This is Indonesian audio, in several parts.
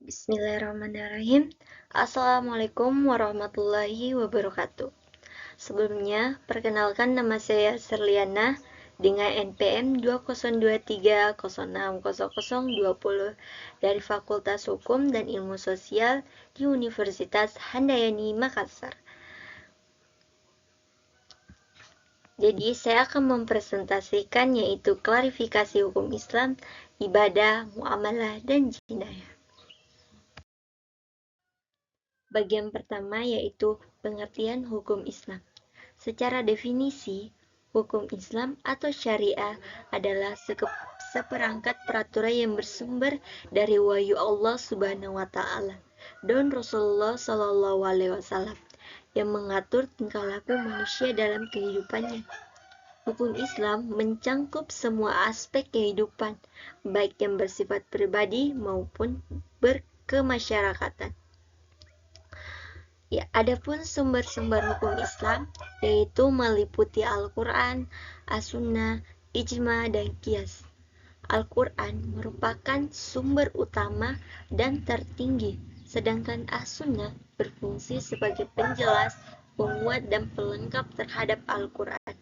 Bismillahirrahmanirrahim. Assalamualaikum warahmatullahi wabarakatuh. Sebelumnya, perkenalkan nama saya Serliana dengan NPM 2023060020 dari Fakultas Hukum dan Ilmu Sosial di Universitas Handayani Makassar. Jadi, saya akan mempresentasikan yaitu klarifikasi hukum Islam, ibadah, muamalah, dan jinayah. Bagian pertama yaitu pengertian hukum Islam. Secara definisi, hukum Islam atau syariah adalah seperangkat peraturan yang bersumber dari wahyu Allah Subhanahu wa taala dan Rasulullah Shallallahu alaihi wasallam yang mengatur tingkah laku manusia dalam kehidupannya. Hukum Islam mencangkup semua aspek kehidupan, baik yang bersifat pribadi maupun berkemasyarakatan. Ya, adapun sumber-sumber hukum Islam yaitu meliputi Al-Quran, As-Sunnah, Ijma, dan Qiyas. Al-Quran merupakan sumber utama dan tertinggi, sedangkan As-Sunnah berfungsi sebagai penjelas, penguat, dan pelengkap terhadap Al-Quran.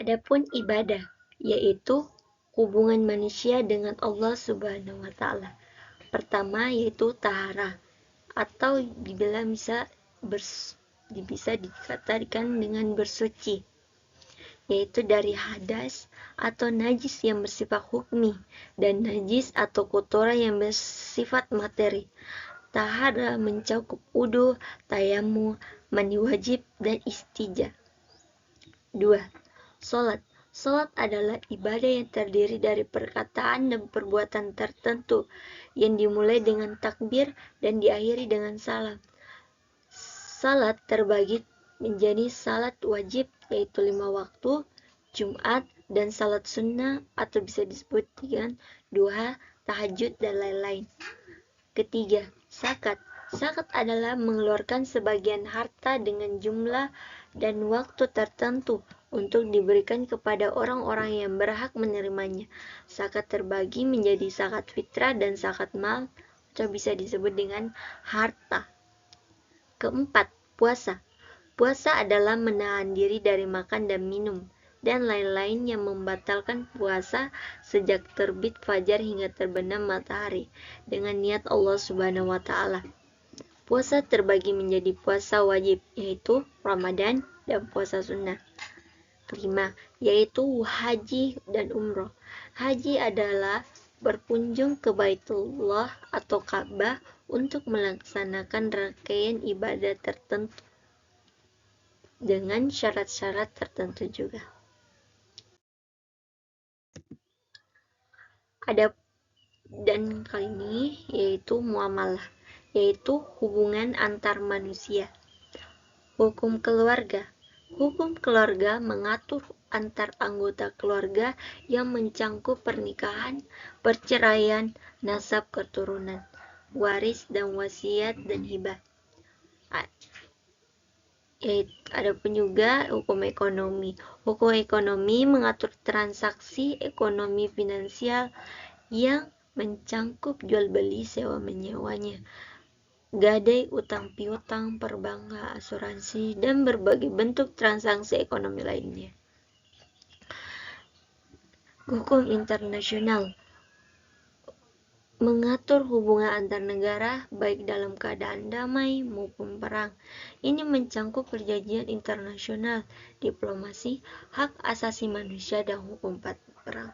Adapun ibadah yaitu hubungan manusia dengan Allah Subhanahu wa taala. Pertama yaitu taharah, atau dibilang bisa dikatakan dengan bersuci, yaitu dari hadas atau najis yang bersifat hukmi dan najis atau kotoran yang bersifat materi. Taharah mencakup wudu, tayamum, mandi wajib, dan istijah. 2. Salat. Salat adalah ibadah yang terdiri dari perkataan dan perbuatan tertentu yang dimulai dengan takbir dan diakhiri dengan salam. Salat terbagi menjadi salat wajib yaitu 5 waktu, Jumat, dan salat sunnah atau bisa disebut dengan duha, tahajud, dan lain-lain. Ketiga, zakat. Zakat adalah mengeluarkan sebagian harta dengan jumlah dan waktu tertentu untuk diberikan kepada orang-orang yang berhak menerimanya. Zakat terbagi menjadi zakat fitrah dan zakat mal atau bisa disebut dengan harta. Keempat, puasa. Puasa adalah menahan diri dari makan dan minum dan lain-lain yang membatalkan puasa sejak terbit fajar hingga terbenam matahari dengan niat Allah Subhanahu wa taala. Puasa terbagi menjadi puasa wajib yaitu Ramadan dan puasa sunnah. Kelima, yaitu haji dan umroh. Haji adalah berkunjung ke Baitullah atau Ka'bah untuk melaksanakan rangkaian ibadah tertentu dengan syarat-syarat tertentu juga. Dan kali ini yaitu muamalah, yaitu hubungan antar manusia. Hukum keluarga. Hukum keluarga mengatur antar anggota keluarga yang mencangkup pernikahan, perceraian, nasab keturunan, waris dan wasiat dan hibah. Adapun juga hukum ekonomi. Hukum ekonomi mengatur transaksi ekonomi finansial yang mencangkup jual beli sewa menyewanya, gadai, utang piutang, perbankan, asuransi, dan berbagai bentuk transaksi ekonomi lainnya. Hukum internasional mengatur hubungan antar negara baik dalam keadaan damai maupun perang. Ini mencangkup perjanjian internasional, diplomasi, hak asasi manusia, dan hukum perang.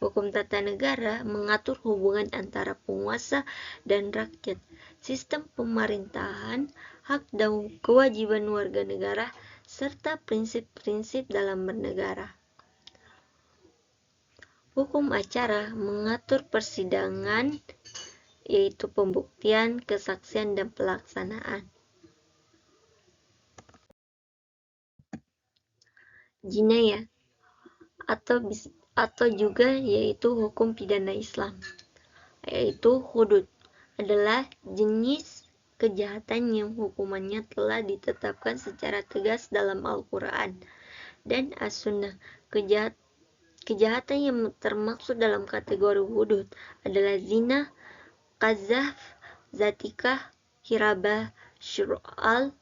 Hukum tata negara mengatur hubungan antara penguasa dan rakyat, sistem pemerintahan, hak dan kewajiban warga negara, serta prinsip-prinsip dalam bernegara. Hukum acara mengatur persidangan, yaitu pembuktian, kesaksian, dan pelaksanaan. Jinayah atau juga yaitu hukum pidana Islam, yaitu hudud adalah jenis kejahatan yang hukumannya telah ditetapkan secara tegas dalam Al-Quran dan As-Sunnah. Kejahatan yang termaksud dalam kategori hudud adalah zina, qazaf, zatikah, hirabah, syur'al,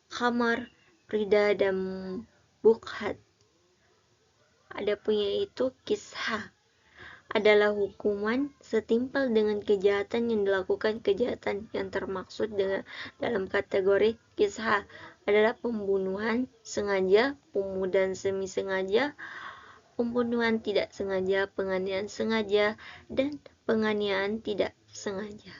khamar, rida, dan bukhat. Adapun yaitu kisah adalah hukuman setimpal dengan kejahatan yang dilakukan. Kejahatan yang termaksud dalam kategori kisah adalah pembunuhan sengaja, pembunuhan semi sengaja, pembunuhan tidak sengaja, penganiayaan sengaja, dan penganiayaan tidak sengaja.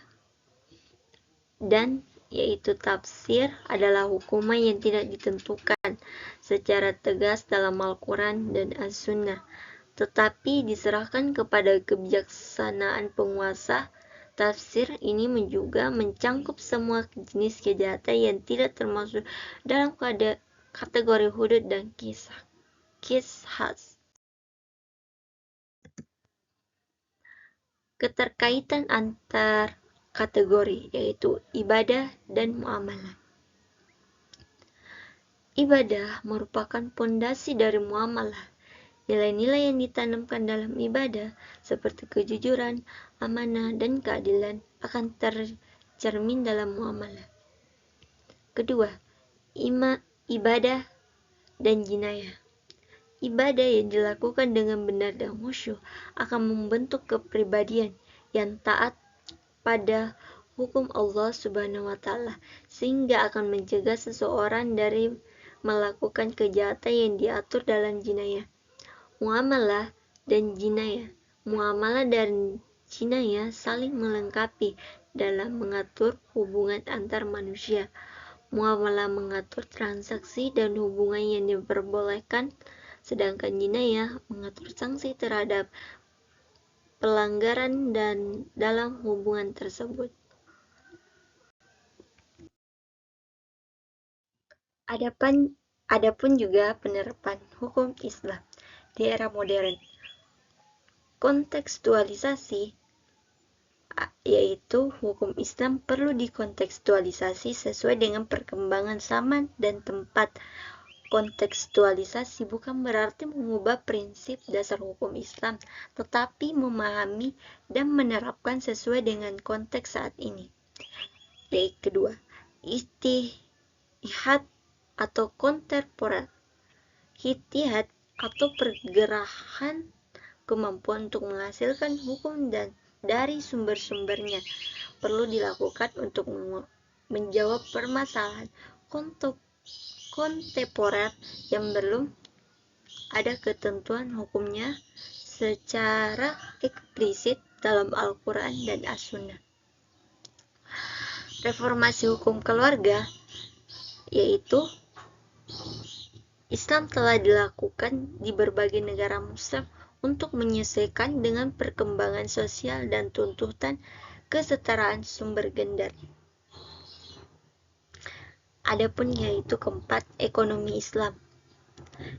Dan yaitu tafsir adalah hukuman yang tidak ditentukan secara tegas dalam Al-Quran dan As-Sunnah, tetapi diserahkan kepada kebijaksanaan penguasa. Tafsir ini juga mencangkup semua jenis kejahatan yang tidak termasuk dalam kategori hudud dan qisas. Keterkaitan antar kategori yaitu ibadah dan muamalah. Ibadah merupakan pondasi dari muamalah. Nilai-nilai yang ditanamkan dalam ibadah seperti kejujuran, amanah, dan keadilan akan tercermin dalam muamalah. Kedua, ibadah dan jinayah. Ibadah yang dilakukan dengan benar dan khusyuk akan membentuk kepribadian yang taat pada hukum Allah Subhanahu wa Ta'ala, sehingga akan mencegah seseorang dari melakukan kejahatan yang diatur dalam jinayah. Muamalah dan jinayah. Muamalah dan jinayah saling melengkapi dalam mengatur hubungan antar manusia. Muamalah mengatur transaksi dan hubungan yang diperbolehkan, sedangkan jinayah mengatur sanksi terhadap pelanggaran dan dalam hubungan tersebut. Adapun juga penerapan hukum Islam di era modern. Kontekstualisasi yaitu hukum Islam perlu dikontekstualisasi sesuai dengan perkembangan zaman dan tempat. Kontekstualisasi bukan berarti mengubah prinsip dasar hukum Islam, tetapi memahami dan menerapkan sesuai dengan konteks saat ini. Yang kedua, ijtihad atau kontemporer. Ijtihad atau pergerakan kemampuan untuk menghasilkan hukum dan dari sumber-sumbernya perlu dilakukan untuk menjawab permasalahan kontemporer yang belum ada ketentuan hukumnya secara eksplisit dalam Al-Quran dan As-Sunnah. Reformasi hukum keluarga yaitu Islam telah dilakukan di berbagai negara Muslim untuk menyesuaikan dengan perkembangan sosial dan tuntutan kesetaraan sumber gender. Adapun yaitu keempat, ekonomi Islam.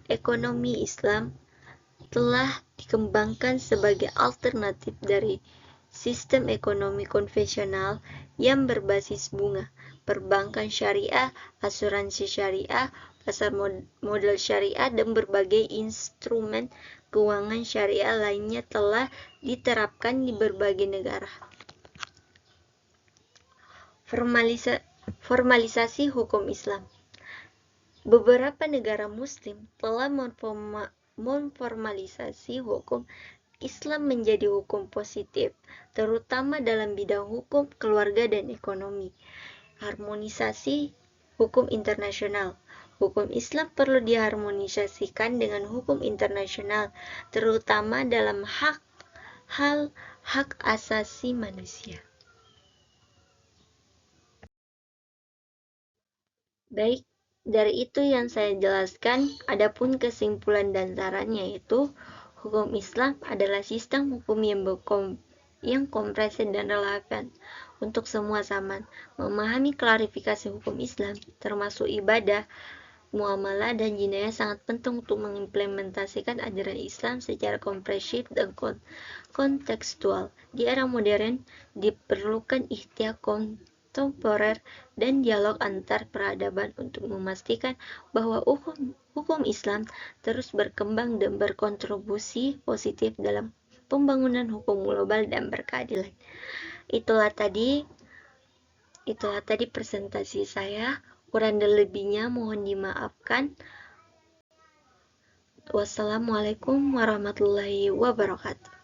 Ekonomi Islam telah dikembangkan sebagai alternatif dari sistem ekonomi konvensional yang berbasis bunga, perbankan syariah, asuransi syariah, pasar modal syariah, dan berbagai instrumen keuangan syariah lainnya telah diterapkan di berbagai negara. Formalisasi hukum Islam. Beberapa negara Muslim telah memformalisasi hukum Islam menjadi hukum positif, terutama dalam bidang hukum, keluarga, dan ekonomi. Harmonisasi hukum internasional. Hukum Islam perlu diharmonisasikan dengan hukum internasional, terutama dalam hak asasi manusia. Baik, dari itu yang saya jelaskan. Adapun kesimpulan dan sarannya yaitu hukum Islam adalah sistem hukum yang komprehensif dan relevan untuk semua zaman. Memahami klarifikasi hukum Islam, termasuk ibadah, muamalah, dan jinayah sangat penting untuk mengimplementasikan ajaran Islam secara komprehensif dan kontekstual. Di era modern, diperlukan ikhtiar kontemporer, dan dialog antar peradaban untuk memastikan bahwa hukum Islam terus berkembang dan berkontribusi positif dalam pembangunan hukum global dan berkeadilan. Itulah tadi presentasi saya. Kurang dan lebihnya mohon dimaafkan. Wassalamualaikum warahmatullahi wabarakatuh.